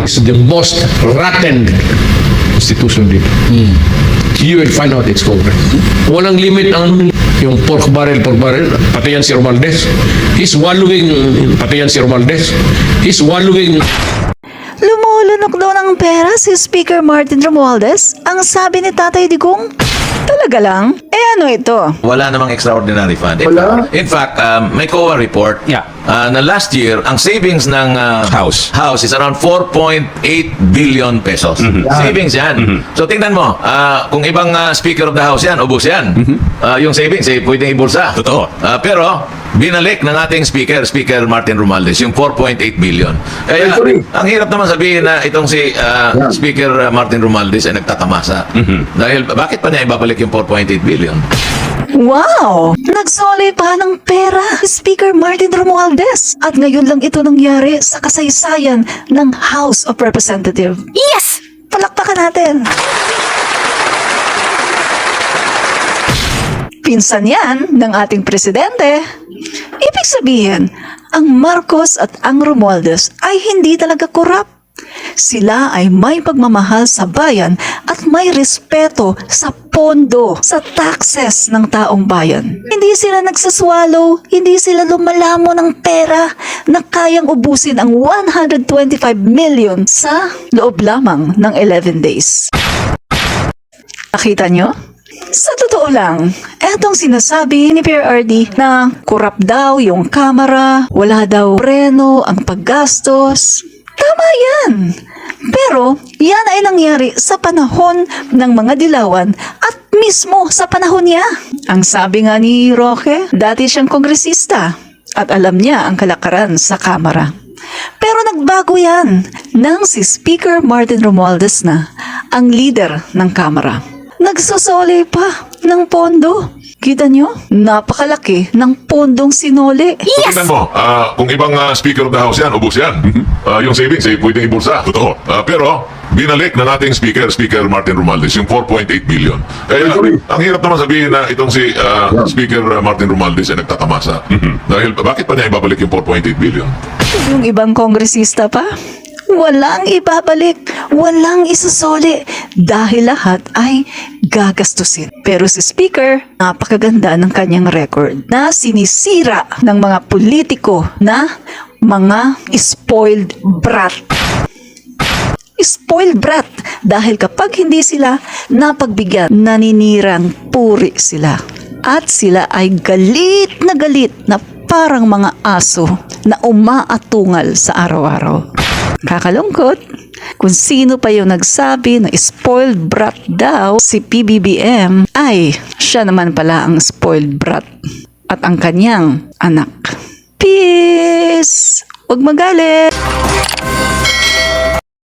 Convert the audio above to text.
is the most rotten institution dito. You will find out its cover. Walang limit ang yung pork barrel, pati yan si Romualdez. He's wallowing, pati yan si Romualdez. He's wallowing. Lumulunok daw ng pera si Speaker Martin Romualdez. Ang sabi ni Tatay Digong, talaga lang? Ano ito? Wala namang extraordinary fund. In fact, may COA report na last year, ang savings ng House is around 4.8 billion pesos. Savings yan. So tingnan mo, kung ibang Speaker of the House yan, ubos yan. Yung savings, pwedeng ibulsa. Totoo. Pero, binalik ng ating Speaker Martin Romualdez, yung 4.8 billion. Kaya, ang hirap naman sabihin na itong si Speaker Martin Romualdez ay nagtatamasa. Dahil, bakit pa niya ibabalik yung 4.8 billion? Wow! Nagsoli pa ng pera si Speaker Martin Romualdez. At ngayon lang ito nangyari sa kasaysayan ng House of Representatives. Yes! Palakpakan natin! Pinsan yan ng ating presidente. Ibig sabihin, ang Marcos at ang Romualdez ay hindi talaga korap. Sila ay may pagmamahal sa bayan at may respeto sa pondo, sa taxes ng taong bayan. Hindi sila nagsaswallow, hindi sila lumalamo ng pera na kayang ubusin ang 125 million sa loob lamang ng 11 days. Nakita nyo? Sa totoo lang, etong sinasabi ni Pierre RD na kurap daw yung kamera, wala daw preno ang paggastos. Tama yan. Pero yan ay nangyari sa panahon ng mga dilawan at mismo sa panahon niya. Ang sabi nga ni Roque, dati siyang kongresista at alam niya ang kalakaran sa kamera. Pero nagbago yan nang si Speaker Martin Romualdez na ang leader ng kamera. Nagsusoli pa ng pondo. Kita nyo? Napakalaki ng pondong sinoli. Yes! Tingnan mo, kung ibang Speaker of the House yan, ubos yan. Yung savings, pwedeng ibulsa. Totoo. Pero, binalik na nating Speaker Martin Romualdez, yung 4.8 billion. Kaya, ang hirap naman sabihin na itong si Speaker Martin Romualdez ay nagtatamasa. Dahil, bakit pa niya ibabalik yung 4.8 billion? Yung ibang kongresista pa? Walang ibabalik, walang isusoli dahil lahat ay gagastusin. Pero si Speaker, napakaganda ng kanyang record na sinisira ng mga politiko na mga spoiled brat. Spoiled brat dahil kapag hindi sila napagbigyan, naninirang puri sila. At sila ay galit na parang mga aso na umaatungal sa araw-araw. Kakalungkot, kung sino pa yung nagsabi na spoiled brat daw si PBBM, ay siya naman pala ang spoiled brat at ang kanyang anak. Peace! Huwag magalit!